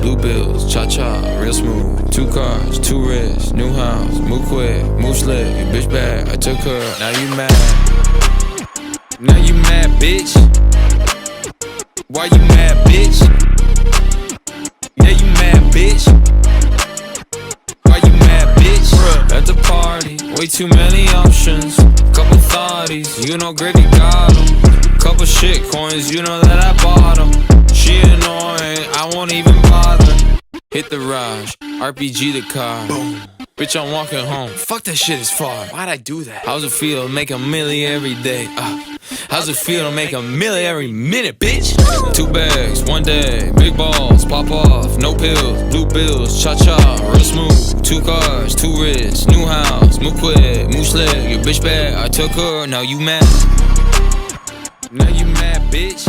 blue bills, cha-cha, real smooth. 2 cars, 2 wrists, new house, move quick, move slick. Your bitch bad, I took her, now you mad. Now you mad, bitch. Why you mad, bitch? Yeah, you mad, bitch. Why you mad, bitch? At the party, way too many options. Couple thotties, you know gravy got 'em. Couple shit coins, you know that I bought 'em. She annoying, I won't even bother. Hit the Raj, RPG the car. Boom. Bitch, I'm walking home. Fuck that shit is far. Why'd I do that? How's it feel to make a million every day? How's it feel to make a million every minute, bitch? 2 bags, 1 day, big balls, pop off, no pills, blue bills, cha-cha, real smooth. 2 cars, 2 wrists, new house, move quick, move slick. Your bitch bad, I took her, now you mad. Now you mad, bitch.